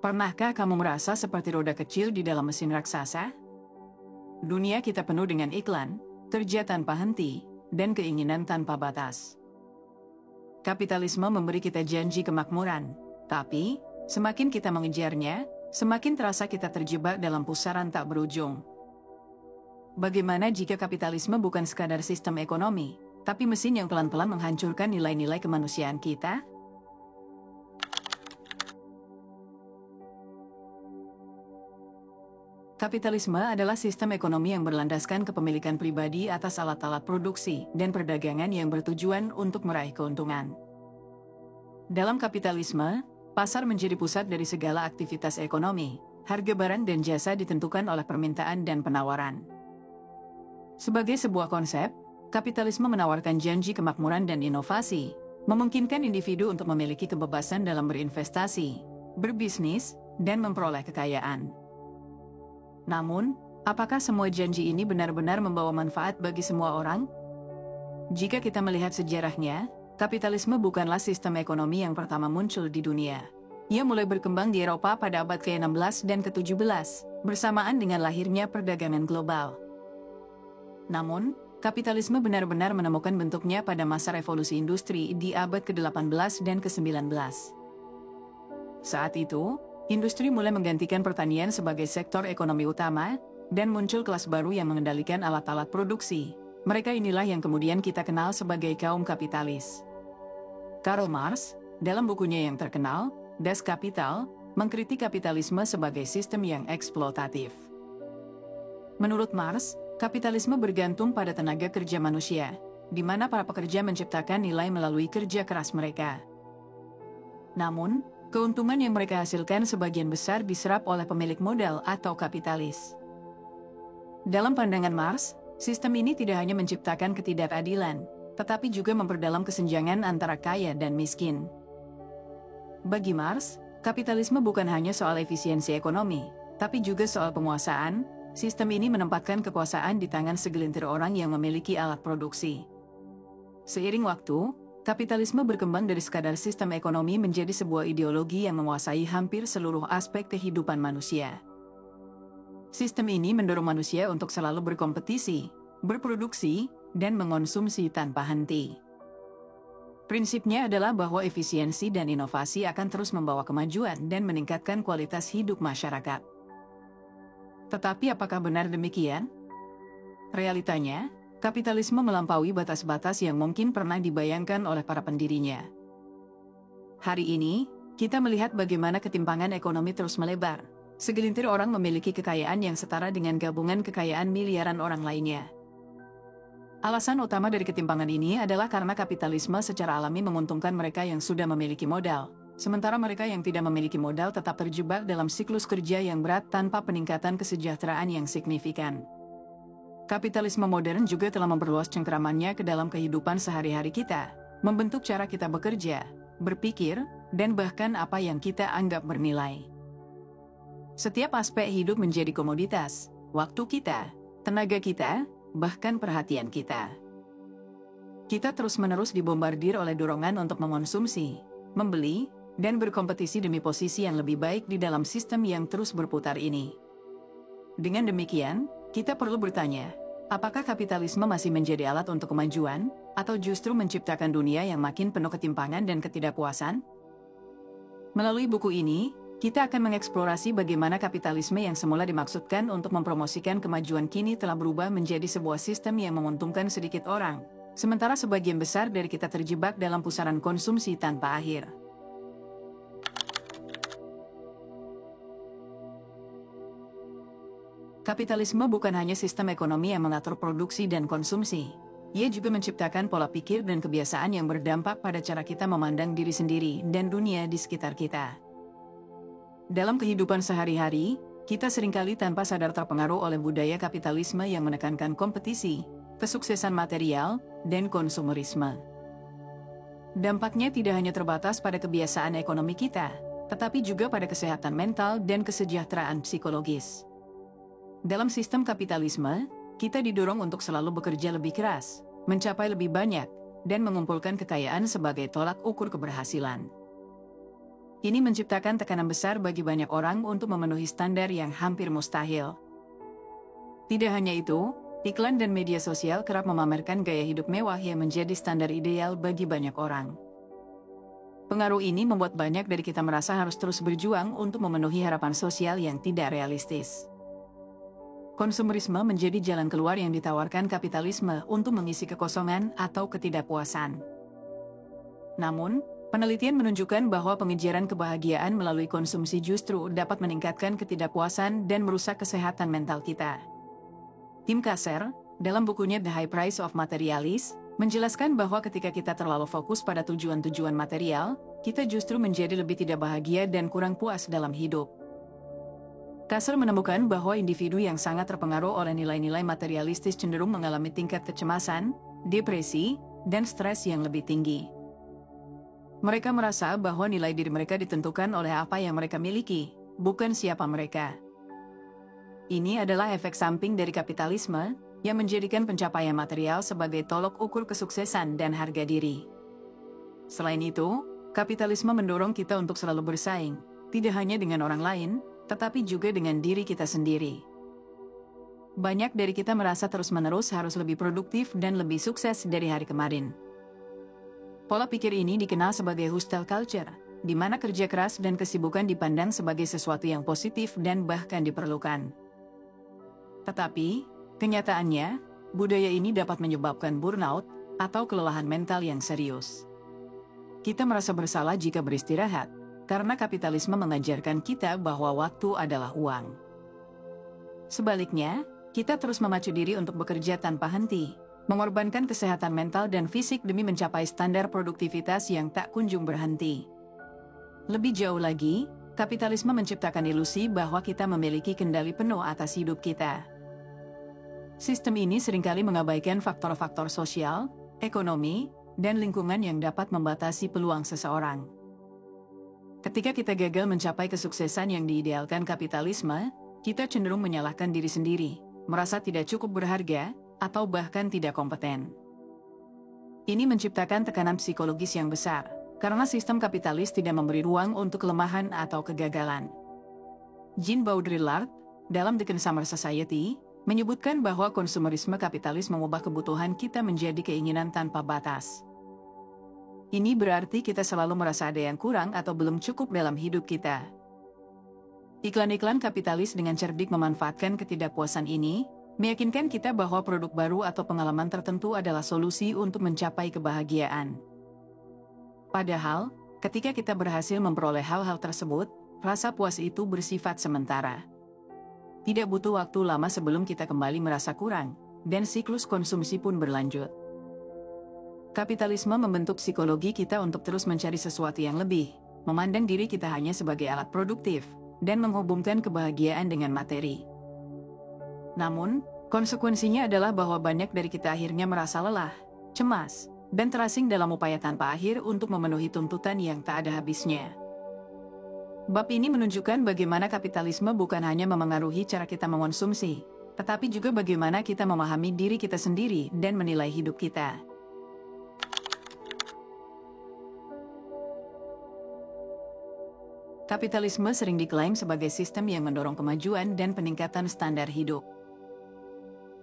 Pernahkah kamu merasa seperti roda kecil di dalam mesin raksasa? Dunia kita penuh dengan iklan, kerja tanpa henti, dan keinginan tanpa batas. Kapitalisme memberi kita janji kemakmuran, tapi semakin kita mengejarnya, semakin terasa kita terjebak dalam pusaran tak berujung. Bagaimana jika kapitalisme bukan sekadar sistem ekonomi, tapi mesin yang pelan-pelan menghancurkan nilai-nilai kemanusiaan kita? Kapitalisme adalah sistem ekonomi yang berlandaskan kepemilikan pribadi atas alat-alat produksi dan perdagangan yang bertujuan untuk meraih keuntungan. Dalam kapitalisme, pasar menjadi pusat dari segala aktivitas ekonomi. Harga barang dan jasa ditentukan oleh permintaan dan penawaran. Sebagai sebuah konsep, kapitalisme menawarkan janji kemakmuran dan inovasi, memungkinkan individu untuk memiliki kebebasan dalam berinvestasi, berbisnis, dan memperoleh kekayaan. Namun, apakah semua janji ini benar-benar membawa manfaat bagi semua orang? Jika kita melihat sejarahnya, kapitalisme bukanlah sistem ekonomi yang pertama muncul di dunia. Ia mulai berkembang di Eropa pada abad ke-16 dan ke-17, bersamaan dengan lahirnya perdagangan global. Namun, kapitalisme benar-benar menemukan bentuknya pada masa revolusi industri di abad ke-18 dan ke-19. Saat itu, industri mulai menggantikan pertanian sebagai sektor ekonomi utama, dan muncul kelas baru yang mengendalikan alat-alat produksi. Mereka inilah yang kemudian kita kenal sebagai kaum kapitalis. Karl Marx, dalam bukunya yang terkenal, Das Kapital, mengkritik kapitalisme sebagai sistem yang eksploitatif. Menurut Marx, kapitalisme bergantung pada tenaga kerja manusia, di mana para pekerja menciptakan nilai melalui kerja keras mereka. Namun, keuntungan yang mereka hasilkan sebagian besar diserap oleh pemilik modal atau kapitalis. Dalam pandangan Marx, sistem ini tidak hanya menciptakan ketidakadilan, tetapi juga memperdalam kesenjangan antara kaya dan miskin. Bagi Marx, kapitalisme bukan hanya soal efisiensi ekonomi, tapi juga soal penguasaan. Sistem ini menempatkan kekuasaan di tangan segelintir orang yang memiliki alat produksi. Seiring waktu, kapitalisme berkembang dari sekadar sistem ekonomi menjadi sebuah ideologi yang menguasai hampir seluruh aspek kehidupan manusia. Sistem ini mendorong manusia untuk selalu berkompetisi, berproduksi, dan mengonsumsi tanpa henti. Prinsipnya adalah bahwa efisiensi dan inovasi akan terus membawa kemajuan dan meningkatkan kualitas hidup masyarakat. Tetapi apakah benar demikian? Realitanya, kapitalisme melampaui batas-batas yang mungkin pernah dibayangkan oleh para pendirinya. Hari ini, kita melihat bagaimana ketimpangan ekonomi terus melebar. Segelintir orang memiliki kekayaan yang setara dengan gabungan kekayaan miliaran orang lainnya. Alasan utama dari ketimpangan ini adalah karena kapitalisme secara alami menguntungkan mereka yang sudah memiliki modal, sementara mereka yang tidak memiliki modal tetap terjebak dalam siklus kerja yang berat tanpa peningkatan kesejahteraan yang signifikan. Kapitalisme modern juga telah memperluas cengkeramannya ke dalam kehidupan sehari-hari kita, membentuk cara kita bekerja, berpikir, dan bahkan apa yang kita anggap bernilai. Setiap aspek hidup menjadi komoditas, waktu kita, tenaga kita, bahkan perhatian kita. Kita terus-menerus dibombardir oleh dorongan untuk mengonsumsi, membeli, dan berkompetisi demi posisi yang lebih baik di dalam sistem yang terus berputar ini. Dengan demikian, kita perlu bertanya, apakah kapitalisme masih menjadi alat untuk kemajuan, atau justru menciptakan dunia yang makin penuh ketimpangan dan ketidakpuasan? Melalui buku ini, kita akan mengeksplorasi bagaimana kapitalisme yang semula dimaksudkan untuk mempromosikan kemajuan kini telah berubah menjadi sebuah sistem yang menguntungkan sedikit orang, sementara sebagian besar dari kita terjebak dalam pusaran konsumsi tanpa akhir. Kapitalisme bukan hanya sistem ekonomi yang mengatur produksi dan konsumsi. Ia juga menciptakan pola pikir dan kebiasaan yang berdampak pada cara kita memandang diri sendiri dan dunia di sekitar kita. Dalam kehidupan sehari-hari, kita seringkali tanpa sadar terpengaruh oleh budaya kapitalisme yang menekankan kompetisi, kesuksesan material, dan konsumerisme. Dampaknya tidak hanya terbatas pada kebiasaan ekonomi kita, tetapi juga pada kesehatan mental dan kesejahteraan psikologis. Dalam sistem kapitalisme, kita didorong untuk selalu bekerja lebih keras, mencapai lebih banyak, dan mengumpulkan kekayaan sebagai tolak ukur keberhasilan. Ini menciptakan tekanan besar bagi banyak orang untuk memenuhi standar yang hampir mustahil. Tidak hanya itu, iklan dan media sosial kerap memamerkan gaya hidup mewah yang menjadi standar ideal bagi banyak orang. Pengaruh ini membuat banyak dari kita merasa harus terus berjuang untuk memenuhi harapan sosial yang tidak realistis. Konsumerisme menjadi jalan keluar yang ditawarkan kapitalisme untuk mengisi kekosongan atau ketidakpuasan. Namun, penelitian menunjukkan bahwa pengejaran kebahagiaan melalui konsumsi justru dapat meningkatkan ketidakpuasan dan merusak kesehatan mental kita. Tim Kasser, dalam bukunya The High Price of Materialism, menjelaskan bahwa ketika kita terlalu fokus pada tujuan-tujuan material, kita justru menjadi lebih tidak bahagia dan kurang puas dalam hidup. Kasser menemukan bahwa individu yang sangat terpengaruh oleh nilai-nilai materialistis cenderung mengalami tingkat kecemasan, depresi, dan stres yang lebih tinggi. Mereka merasa bahwa nilai diri mereka ditentukan oleh apa yang mereka miliki, bukan siapa mereka. Ini adalah efek samping dari kapitalisme yang menjadikan pencapaian material sebagai tolok ukur kesuksesan dan harga diri. Selain itu, kapitalisme mendorong kita untuk selalu bersaing, tidak hanya dengan orang lain, tetapi juga dengan diri kita sendiri. Banyak dari kita merasa terus-menerus harus lebih produktif dan lebih sukses dari hari kemarin. Pola pikir ini dikenal sebagai hustle culture, di mana kerja keras dan kesibukan dipandang sebagai sesuatu yang positif dan bahkan diperlukan. Tetapi, kenyataannya, budaya ini dapat menyebabkan burnout atau kelelahan mental yang serius. Kita merasa bersalah jika beristirahat, karena kapitalisme mengajarkan kita bahwa waktu adalah uang. Sebaliknya, kita terus memacu diri untuk bekerja tanpa henti, mengorbankan kesehatan mental dan fisik demi mencapai standar produktivitas yang tak kunjung berhenti. Lebih jauh lagi, kapitalisme menciptakan ilusi bahwa kita memiliki kendali penuh atas hidup kita. Sistem ini seringkali mengabaikan faktor-faktor sosial, ekonomi, dan lingkungan yang dapat membatasi peluang seseorang. Ketika kita gagal mencapai kesuksesan yang diidealkan kapitalisme, kita cenderung menyalahkan diri sendiri, merasa tidak cukup berharga, atau bahkan tidak kompeten. Ini menciptakan tekanan psikologis yang besar, karena sistem kapitalis tidak memberi ruang untuk kelemahan atau kegagalan. Jean Baudrillard, dalam The Consumer Society, menyebutkan bahwa konsumerisme kapitalis mengubah kebutuhan kita menjadi keinginan tanpa batas. Ini berarti kita selalu merasa ada yang kurang atau belum cukup dalam hidup kita. Iklan-iklan kapitalis dengan cerdik memanfaatkan ketidakpuasan ini, meyakinkan kita bahwa produk baru atau pengalaman tertentu adalah solusi untuk mencapai kebahagiaan. Padahal, ketika kita berhasil memperoleh hal-hal tersebut, rasa puas itu bersifat sementara. Tidak butuh waktu lama sebelum kita kembali merasa kurang, dan siklus konsumsi pun berlanjut. Kapitalisme membentuk psikologi kita untuk terus mencari sesuatu yang lebih, memandang diri kita hanya sebagai alat produktif, dan menghubungkan kebahagiaan dengan materi. Namun, konsekuensinya adalah bahwa banyak dari kita akhirnya merasa lelah, cemas, dan terasing dalam upaya tanpa akhir untuk memenuhi tuntutan yang tak ada habisnya. Bab ini menunjukkan bagaimana kapitalisme bukan hanya memengaruhi cara kita mengonsumsi, tetapi juga bagaimana kita memahami diri kita sendiri dan menilai hidup kita. Kapitalisme sering diklaim sebagai sistem yang mendorong kemajuan dan peningkatan standar hidup.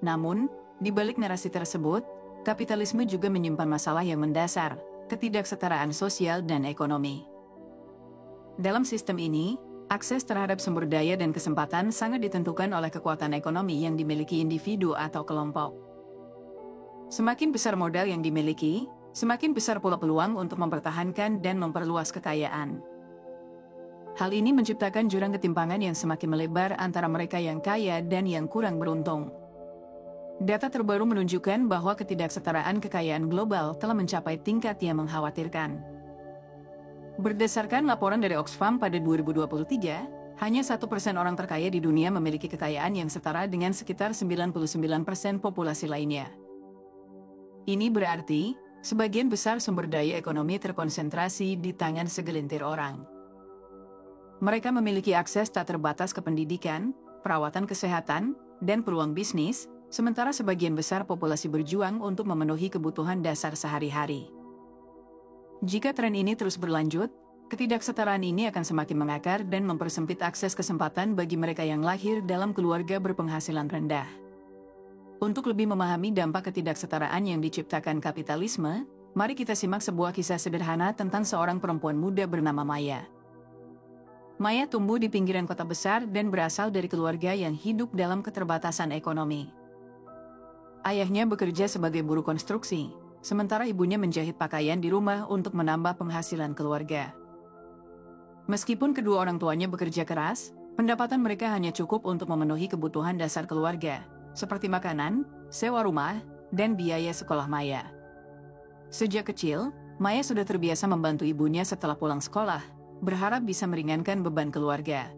Namun, di balik narasi tersebut, kapitalisme juga menyimpan masalah yang mendasar, ketidaksetaraan sosial dan ekonomi. Dalam sistem ini, akses terhadap sumber daya dan kesempatan sangat ditentukan oleh kekuatan ekonomi yang dimiliki individu atau kelompok. Semakin besar modal yang dimiliki, semakin besar pula peluang untuk mempertahankan dan memperluas kekayaan. Hal ini menciptakan jurang ketimpangan yang semakin melebar antara mereka yang kaya dan yang kurang beruntung. Data terbaru menunjukkan bahwa ketidaksetaraan kekayaan global telah mencapai tingkat yang mengkhawatirkan. Berdasarkan laporan dari Oxfam pada 2023, hanya 1% orang terkaya di dunia memiliki kekayaan yang setara dengan sekitar 99% populasi lainnya. Ini berarti, sebagian besar sumber daya ekonomi terkonsentrasi di tangan segelintir orang. Mereka memiliki akses tak terbatas ke pendidikan, perawatan kesehatan, dan peluang bisnis, sementara sebagian besar populasi berjuang untuk memenuhi kebutuhan dasar sehari-hari. Jika tren ini terus berlanjut, Ketidaksetaraan ini akan semakin mengakar dan mempersempit akses kesempatan bagi mereka yang lahir dalam keluarga berpenghasilan rendah. Untuk lebih memahami dampak ketidaksetaraan yang diciptakan kapitalisme, mari kita simak sebuah kisah sederhana tentang seorang perempuan muda bernama Maya. Maya tumbuh di pinggiran kota besar dan berasal dari keluarga yang hidup dalam keterbatasan ekonomi. Ayahnya bekerja sebagai buruh konstruksi, sementara ibunya menjahit pakaian di rumah untuk menambah penghasilan keluarga. Meskipun kedua orang tuanya bekerja keras, pendapatan mereka hanya cukup untuk memenuhi kebutuhan dasar keluarga, seperti makanan, sewa rumah, dan biaya sekolah Maya. Sejak kecil, Maya sudah terbiasa membantu ibunya setelah pulang sekolah, berharap bisa meringankan beban keluarga.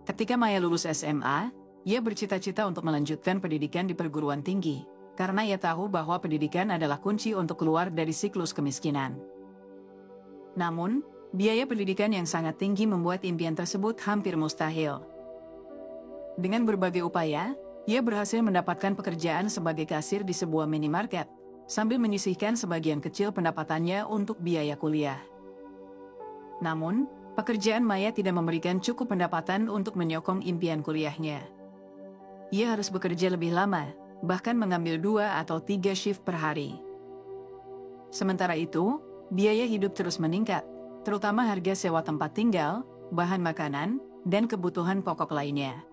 Ketika Maya lulus SMA, ia bercita-cita untuk melanjutkan pendidikan di perguruan tinggi, karena ia tahu bahwa pendidikan adalah kunci untuk keluar dari siklus kemiskinan. Namun, biaya pendidikan yang sangat tinggi membuat impian tersebut hampir mustahil. Dengan berbagai upaya, ia berhasil mendapatkan pekerjaan sebagai kasir di sebuah minimarket, sambil menyisihkan sebagian kecil pendapatannya untuk biaya kuliah. Namun, pekerjaan Maya tidak memberikan cukup pendapatan untuk menyokong impian kuliahnya. Ia harus bekerja lebih lama, bahkan mengambil 2 atau 3 shift per hari. Sementara itu, biaya hidup terus meningkat, terutama harga sewa tempat tinggal, bahan makanan, dan kebutuhan pokok lainnya.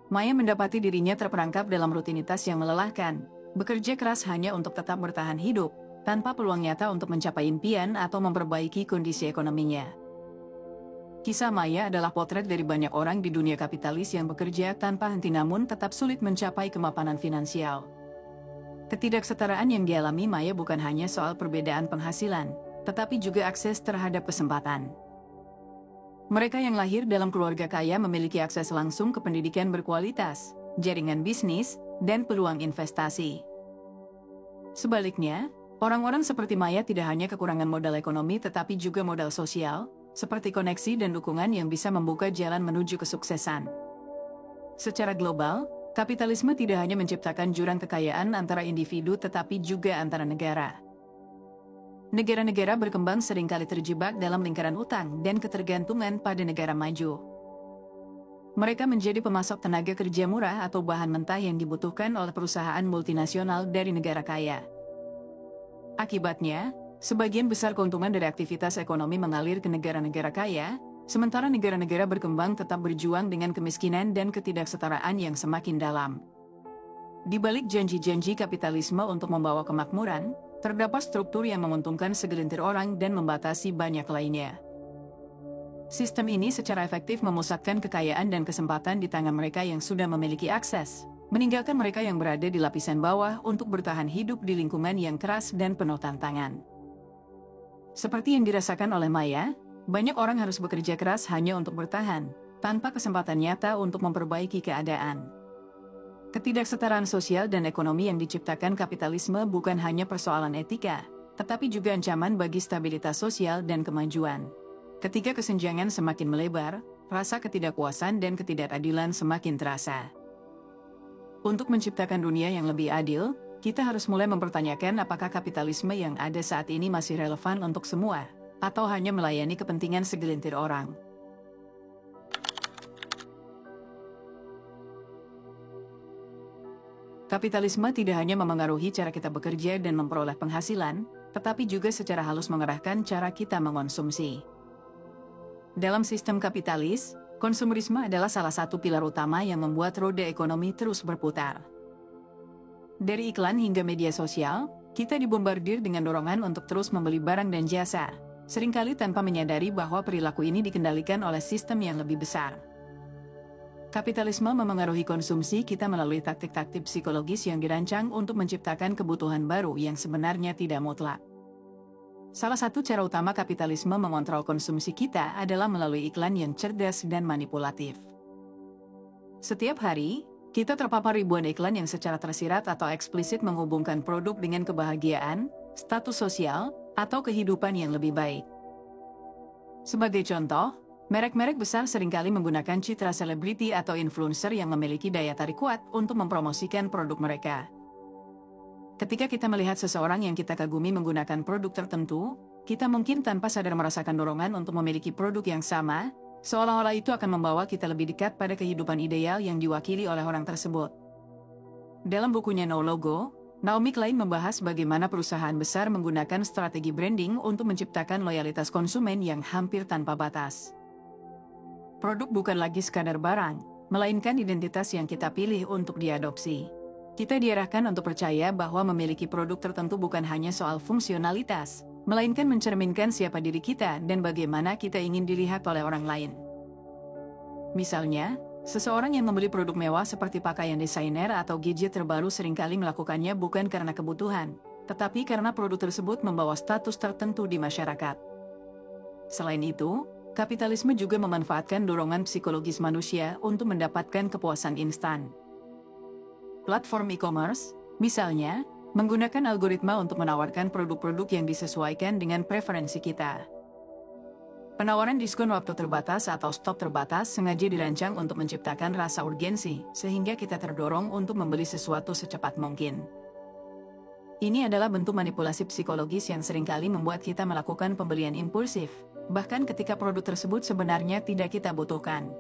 Maya mendapati dirinya terperangkap dalam rutinitas yang melelahkan, bekerja keras hanya untuk tetap bertahan hidup, tanpa peluang nyata untuk mencapai impian atau memperbaiki kondisi ekonominya. Kisah Maya adalah potret dari banyak orang di dunia kapitalis yang bekerja tanpa henti namun tetap sulit mencapai kemapanan finansial. Ketidaksetaraan yang dialami Maya bukan hanya soal perbedaan penghasilan, tetapi juga akses terhadap kesempatan. Mereka yang lahir dalam keluarga kaya memiliki akses langsung ke pendidikan berkualitas, jaringan bisnis, dan peluang investasi. Sebaliknya, orang-orang seperti Maya tidak hanya kekurangan modal ekonomi tetapi juga modal sosial, seperti koneksi dan dukungan yang bisa membuka jalan menuju kesuksesan. Secara global, kapitalisme tidak hanya menciptakan jurang kekayaan antara individu tetapi juga antara negara. Negara-negara berkembang seringkali terjebak dalam lingkaran utang dan ketergantungan pada negara maju. Mereka menjadi pemasok tenaga kerja murah atau bahan mentah yang dibutuhkan oleh perusahaan multinasional dari negara kaya. Akibatnya, sebagian besar keuntungan dari aktivitas ekonomi mengalir ke negara-negara kaya, sementara negara-negara berkembang tetap berjuang dengan kemiskinan dan ketidaksetaraan yang semakin dalam. Di balik janji-janji kapitalisme untuk membawa kemakmuran, terdapat struktur yang menguntungkan segelintir orang dan membatasi banyak lainnya. Sistem ini secara efektif memusatkan kekayaan dan kesempatan di tangan mereka yang sudah memiliki akses, meninggalkan mereka yang berada di lapisan bawah untuk bertahan hidup di lingkungan yang keras dan penuh tantangan. Seperti yang dirasakan oleh Maya, banyak orang harus bekerja keras hanya untuk bertahan, tanpa kesempatan nyata untuk memperbaiki keadaan. Ketidaksetaraan sosial dan ekonomi yang diciptakan kapitalisme bukan hanya persoalan etika, tetapi juga ancaman bagi stabilitas sosial dan kemajuan. Ketika kesenjangan semakin melebar, rasa ketidakpuasan dan ketidakadilan semakin terasa. Untuk menciptakan dunia yang lebih adil, kita harus mulai mempertanyakan apakah kapitalisme yang ada saat ini masih relevan untuk semua, atau hanya melayani kepentingan segelintir orang. Kapitalisme tidak hanya memengaruhi cara kita bekerja dan memperoleh penghasilan, tetapi juga secara halus mengarahkan cara kita mengonsumsi. Dalam sistem kapitalis, konsumerisme adalah salah satu pilar utama yang membuat roda ekonomi terus berputar. Dari iklan hingga media sosial, kita dibombardir dengan dorongan untuk terus membeli barang dan jasa, seringkali tanpa menyadari bahwa perilaku ini dikendalikan oleh sistem yang lebih besar. Kapitalisme memengaruhi konsumsi kita melalui taktik-taktik psikologis yang dirancang untuk menciptakan kebutuhan baru yang sebenarnya tidak mutlak. Salah satu cara utama kapitalisme mengontrol konsumsi kita adalah melalui iklan yang cerdas dan manipulatif. Setiap hari, kita terpapar ribuan iklan yang secara tersirat atau eksplisit menghubungkan produk dengan kebahagiaan, status sosial, atau kehidupan yang lebih baik. Sebagai contoh, merek-merek besar seringkali menggunakan citra selebriti atau influencer yang memiliki daya tarik kuat untuk mempromosikan produk mereka. Ketika kita melihat seseorang yang kita kagumi menggunakan produk tertentu, kita mungkin tanpa sadar merasakan dorongan untuk memiliki produk yang sama, seolah-olah itu akan membawa kita lebih dekat pada kehidupan ideal yang diwakili oleh orang tersebut. Dalam bukunya No Logo, Naomi Klein membahas bagaimana perusahaan besar menggunakan strategi branding untuk menciptakan loyalitas konsumen yang hampir tanpa batas. Produk bukan lagi sekadar barang, melainkan identitas yang kita pilih untuk diadopsi. Kita diarahkan untuk percaya bahwa memiliki produk tertentu bukan hanya soal fungsionalitas, melainkan mencerminkan siapa diri kita dan bagaimana kita ingin dilihat oleh orang lain. Misalnya, seseorang yang membeli produk mewah seperti pakaian desainer atau gadget terbaru seringkali melakukannya bukan karena kebutuhan, tetapi karena produk tersebut membawa status tertentu di masyarakat. Selain itu, kapitalisme juga memanfaatkan dorongan psikologis manusia untuk mendapatkan kepuasan instan. Platform e-commerce, misalnya, menggunakan algoritma untuk menawarkan produk-produk yang disesuaikan dengan preferensi kita. Penawaran diskon waktu terbatas atau stok terbatas sengaja dirancang untuk menciptakan rasa urgensi, sehingga kita terdorong untuk membeli sesuatu secepat mungkin. Ini adalah bentuk manipulasi psikologis yang seringkali membuat kita melakukan pembelian impulsif, bahkan ketika produk tersebut sebenarnya tidak kita butuhkan.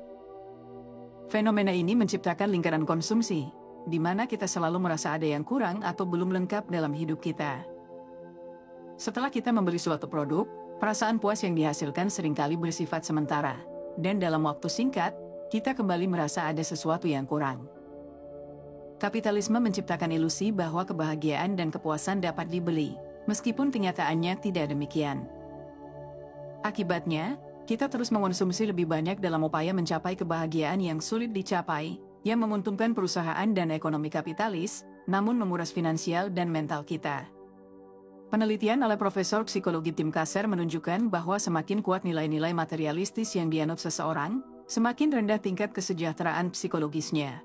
Fenomena ini menciptakan lingkaran konsumsi, di mana kita selalu merasa ada yang kurang atau belum lengkap dalam hidup kita. Setelah kita membeli suatu produk, perasaan puas yang dihasilkan seringkali bersifat sementara, dan dalam waktu singkat, kita kembali merasa ada sesuatu yang kurang. Kapitalisme menciptakan ilusi bahwa kebahagiaan dan kepuasan dapat dibeli, meskipun kenyataannya tidak demikian. Akibatnya, kita terus mengonsumsi lebih banyak dalam upaya mencapai kebahagiaan yang sulit dicapai, yang menguntungkan perusahaan dan ekonomi kapitalis, namun menguras finansial dan mental kita. Penelitian oleh Profesor Psikologi Tim Kasser menunjukkan bahwa semakin kuat nilai-nilai materialistis yang dianut seseorang, semakin rendah tingkat kesejahteraan psikologisnya.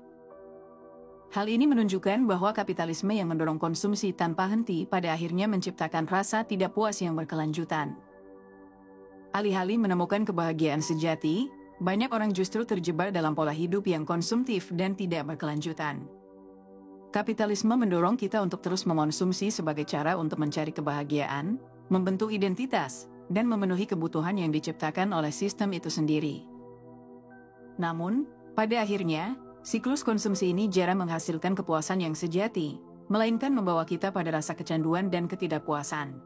Hal ini menunjukkan bahwa kapitalisme yang mendorong konsumsi tanpa henti pada akhirnya menciptakan rasa tidak puas yang berkelanjutan. Alih-alih menemukan kebahagiaan sejati, banyak orang justru terjebak dalam pola hidup yang konsumtif dan tidak berkelanjutan. Kapitalisme mendorong kita untuk terus mengonsumsi sebagai cara untuk mencari kebahagiaan, membentuk identitas, dan memenuhi kebutuhan yang diciptakan oleh sistem itu sendiri. Namun, pada akhirnya, siklus konsumsi ini jarang menghasilkan kepuasan yang sejati, melainkan membawa kita pada rasa kecanduan dan ketidakpuasan.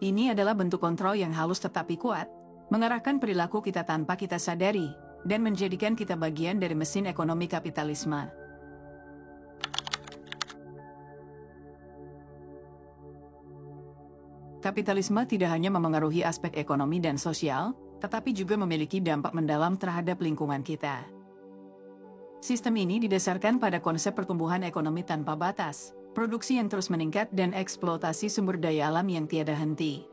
Ini adalah bentuk kontrol yang halus tetapi kuat, mengarahkan perilaku kita tanpa kita sadari, dan menjadikan kita bagian dari mesin ekonomi kapitalisme. Kapitalisme tidak hanya memengaruhi aspek ekonomi dan sosial, tetapi juga memiliki dampak mendalam terhadap lingkungan kita. Sistem ini didasarkan pada konsep pertumbuhan ekonomi tanpa batas, produksi yang terus meningkat dan eksploitasi sumber daya alam yang tiada henti.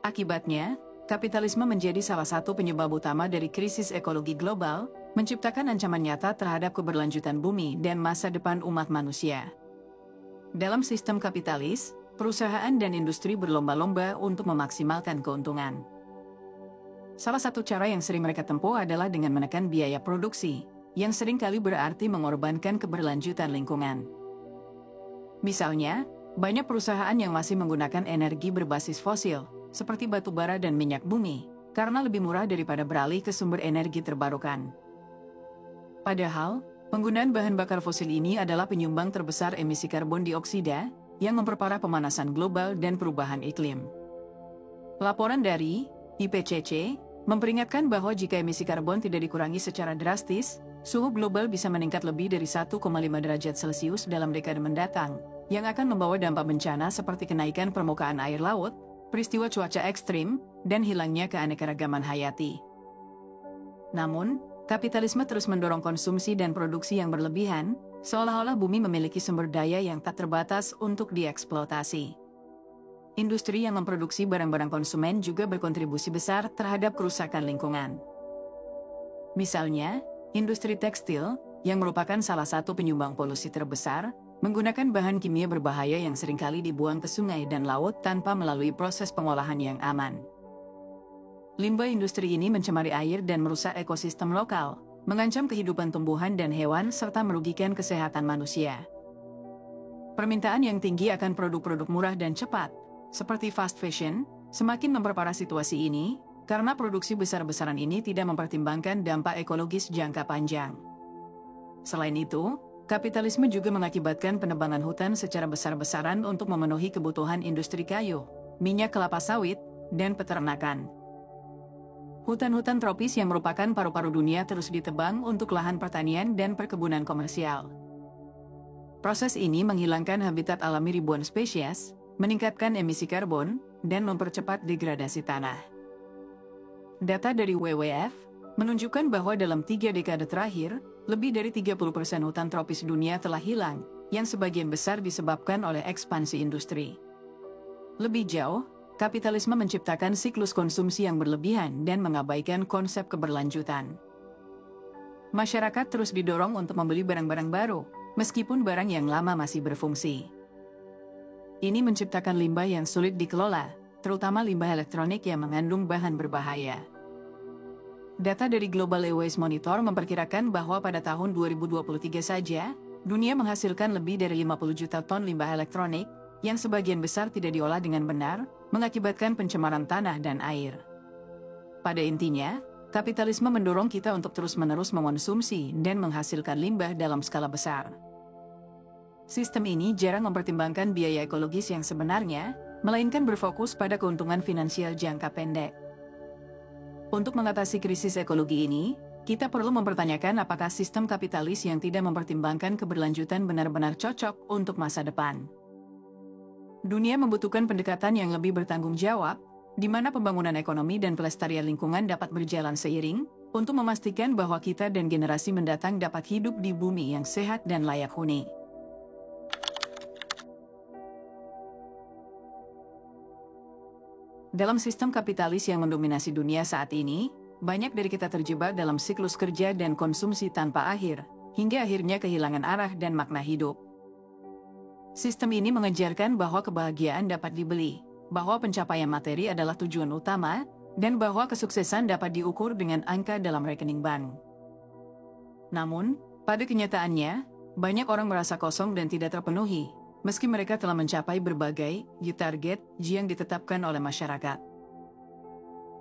Akibatnya, kapitalisme menjadi salah satu penyebab utama dari krisis ekologi global, menciptakan ancaman nyata terhadap keberlanjutan bumi dan masa depan umat manusia. Dalam sistem kapitalis, perusahaan dan industri berlomba-lomba untuk memaksimalkan keuntungan. Salah satu cara yang sering mereka tempuh adalah dengan menekan biaya produksi, yang seringkali berarti mengorbankan keberlanjutan lingkungan. Misalnya, banyak perusahaan yang masih menggunakan energi berbasis fosil, seperti batu bara dan minyak bumi, karena lebih murah daripada beralih ke sumber energi terbarukan. Padahal, penggunaan bahan bakar fosil ini adalah penyumbang terbesar emisi karbon dioksida, yang memperparah pemanasan global dan perubahan iklim. Laporan dari IPCC memperingatkan bahwa jika emisi karbon tidak dikurangi secara drastis, suhu global bisa meningkat lebih dari 1,5 derajat Celcius dalam dekade mendatang, yang akan membawa dampak bencana seperti kenaikan permukaan air laut, peristiwa cuaca ekstrim, dan hilangnya keanekaragaman hayati. Namun, kapitalisme terus mendorong konsumsi dan produksi yang berlebihan, seolah-olah bumi memiliki sumber daya yang tak terbatas untuk dieksploitasi. Industri yang memproduksi barang-barang konsumen juga berkontribusi besar terhadap kerusakan lingkungan. Misalnya, industri tekstil, yang merupakan salah satu penyumbang polusi terbesar, menggunakan bahan kimia berbahaya yang seringkali dibuang ke sungai dan laut tanpa melalui proses pengolahan yang aman. Limbah industri ini mencemari air dan merusak ekosistem lokal, mengancam kehidupan tumbuhan dan hewan serta merugikan kesehatan manusia. Permintaan yang tinggi akan produk-produk murah dan cepat, Seperti fast fashion, semakin memperparah situasi ini, karena produksi besar-besaran ini tidak mempertimbangkan dampak ekologis jangka panjang. Selain itu, kapitalisme juga mengakibatkan penebangan hutan secara besar-besaran untuk memenuhi kebutuhan industri kayu, minyak kelapa sawit, dan peternakan. Hutan-hutan tropis yang merupakan paru-paru dunia terus ditebang untuk lahan pertanian dan perkebunan komersial. Proses ini menghilangkan habitat alami ribuan spesies, meningkatkan emisi karbon, dan mempercepat degradasi tanah. Data dari WWF menunjukkan bahwa dalam 3 dekade terakhir, lebih dari 30% hutan tropis dunia telah hilang, yang sebagian besar disebabkan oleh ekspansi industri. Lebih jauh, kapitalisme menciptakan siklus konsumsi yang berlebihan dan mengabaikan konsep keberlanjutan. Masyarakat terus didorong untuk membeli barang-barang baru, meskipun barang yang lama masih berfungsi. Ini menciptakan limbah yang sulit dikelola, terutama limbah elektronik yang mengandung bahan berbahaya. Data dari Global E-Waste Monitor memperkirakan bahwa pada tahun 2023 saja, dunia menghasilkan lebih dari 50 juta ton limbah elektronik, yang sebagian besar tidak diolah dengan benar, mengakibatkan pencemaran tanah dan air. Pada intinya, kapitalisme mendorong kita untuk terus-menerus mengonsumsi dan menghasilkan limbah dalam skala besar. Sistem ini jarang mempertimbangkan biaya ekologis yang sebenarnya, melainkan berfokus pada keuntungan finansial jangka pendek. Untuk mengatasi krisis ekologi ini, kita perlu mempertanyakan apakah sistem kapitalis yang tidak mempertimbangkan keberlanjutan benar-benar cocok untuk masa depan. Dunia membutuhkan pendekatan yang lebih bertanggung jawab, di mana pembangunan ekonomi dan pelestarian lingkungan dapat berjalan seiring, untuk memastikan bahwa kita dan generasi mendatang dapat hidup di bumi yang sehat dan layak huni. Dalam sistem kapitalis yang mendominasi dunia saat ini, banyak dari kita terjebak dalam siklus kerja dan konsumsi tanpa akhir, hingga akhirnya kehilangan arah dan makna hidup. Sistem ini mengajarkan bahwa kebahagiaan dapat dibeli, bahwa pencapaian materi adalah tujuan utama, dan bahwa kesuksesan dapat diukur dengan angka dalam rekening bank. Namun, pada kenyataannya, banyak orang merasa kosong dan tidak terpenuhi, meski mereka telah mencapai berbagai target yang ditetapkan oleh masyarakat.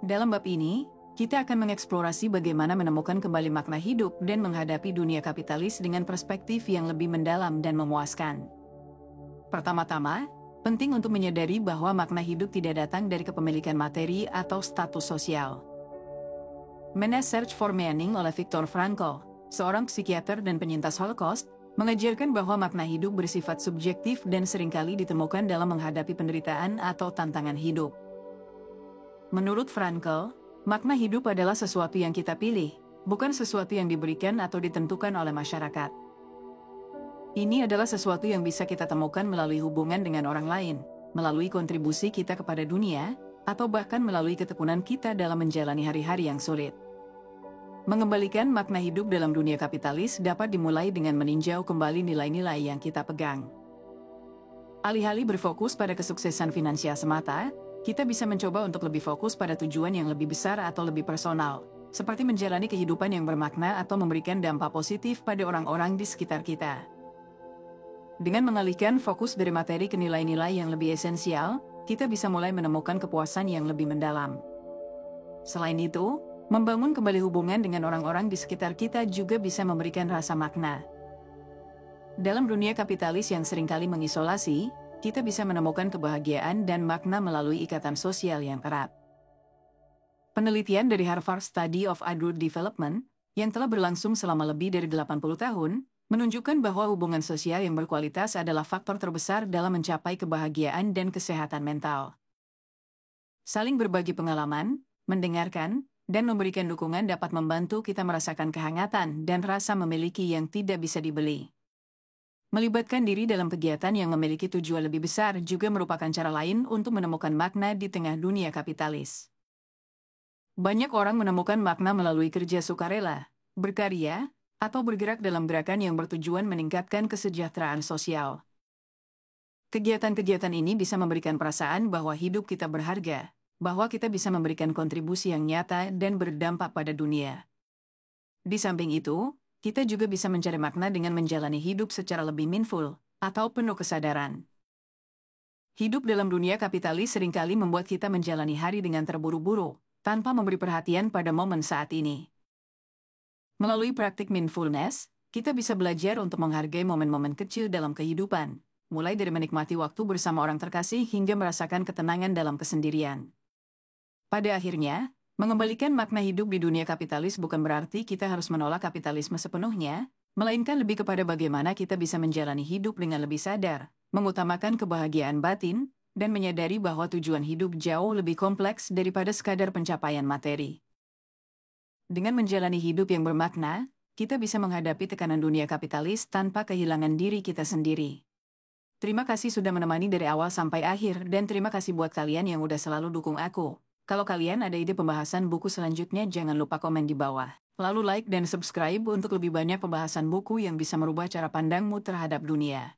Dalam bab ini, kita akan mengeksplorasi bagaimana menemukan kembali makna hidup dan menghadapi dunia kapitalis dengan perspektif yang lebih mendalam dan memuaskan. Pertama-tama, penting untuk menyadari bahwa makna hidup tidak datang dari kepemilikan materi atau status sosial. Man's Search for Meaning oleh Viktor Frankl, seorang psikiater dan penyintas Holocaust, mengajarkan bahwa makna hidup bersifat subjektif dan seringkali ditemukan dalam menghadapi penderitaan atau tantangan hidup. Menurut Frankl, makna hidup adalah sesuatu yang kita pilih, bukan sesuatu yang diberikan atau ditentukan oleh masyarakat. Ini adalah sesuatu yang bisa kita temukan melalui hubungan dengan orang lain, melalui kontribusi kita kepada dunia, atau bahkan melalui ketekunan kita dalam menjalani hari-hari yang sulit. Mengembalikan makna hidup dalam dunia kapitalis dapat dimulai dengan meninjau kembali nilai-nilai yang kita pegang. Alih-alih berfokus pada kesuksesan finansial semata, kita bisa mencoba untuk lebih fokus pada tujuan yang lebih besar atau lebih personal, seperti menjalani kehidupan yang bermakna atau memberikan dampak positif pada orang-orang di sekitar kita. Dengan mengalihkan fokus dari materi ke nilai-nilai yang lebih esensial, kita bisa mulai menemukan kepuasan yang lebih mendalam. Selain itu, membangun kembali hubungan dengan orang-orang di sekitar kita juga bisa memberikan rasa makna. Dalam dunia kapitalis yang seringkali mengisolasi, kita bisa menemukan kebahagiaan dan makna melalui ikatan sosial yang erat. Penelitian dari Harvard Study of Adult Development, yang telah berlangsung selama lebih dari 80 tahun, menunjukkan bahwa hubungan sosial yang berkualitas adalah faktor terbesar dalam mencapai kebahagiaan dan kesehatan mental. Saling berbagi pengalaman, mendengarkan, dan memberikan dukungan dapat membantu kita merasakan kehangatan dan rasa memiliki yang tidak bisa dibeli. Melibatkan diri dalam kegiatan yang memiliki tujuan lebih besar juga merupakan cara lain untuk menemukan makna di tengah dunia kapitalis. Banyak orang menemukan makna melalui kerja sukarela, berkarya, atau bergerak dalam gerakan yang bertujuan meningkatkan kesejahteraan sosial. Kegiatan-kegiatan ini bisa memberikan perasaan bahwa hidup kita berharga, bahwa kita bisa memberikan kontribusi yang nyata dan berdampak pada dunia. Di samping itu, kita juga bisa mencari makna dengan menjalani hidup secara lebih mindful, atau penuh kesadaran. Hidup dalam dunia kapitalis seringkali membuat kita menjalani hari dengan terburu-buru, tanpa memberi perhatian pada momen saat ini. Melalui praktik mindfulness, kita bisa belajar untuk menghargai momen-momen kecil dalam kehidupan, mulai dari menikmati waktu bersama orang terkasih hingga merasakan ketenangan dalam kesendirian. Pada akhirnya, mengembalikan makna hidup di dunia kapitalis bukan berarti kita harus menolak kapitalisme sepenuhnya, melainkan lebih kepada bagaimana kita bisa menjalani hidup dengan lebih sadar, mengutamakan kebahagiaan batin, dan menyadari bahwa tujuan hidup jauh lebih kompleks daripada sekadar pencapaian materi. Dengan menjalani hidup yang bermakna, kita bisa menghadapi tekanan dunia kapitalis tanpa kehilangan diri kita sendiri. Terima kasih sudah menemani dari awal sampai akhir, dan terima kasih buat kalian yang udah selalu dukung aku. Kalau kalian ada ide pembahasan buku selanjutnya, jangan lupa komen di bawah. Lalu like dan subscribe untuk lebih banyak pembahasan buku yang bisa merubah cara pandangmu terhadap dunia.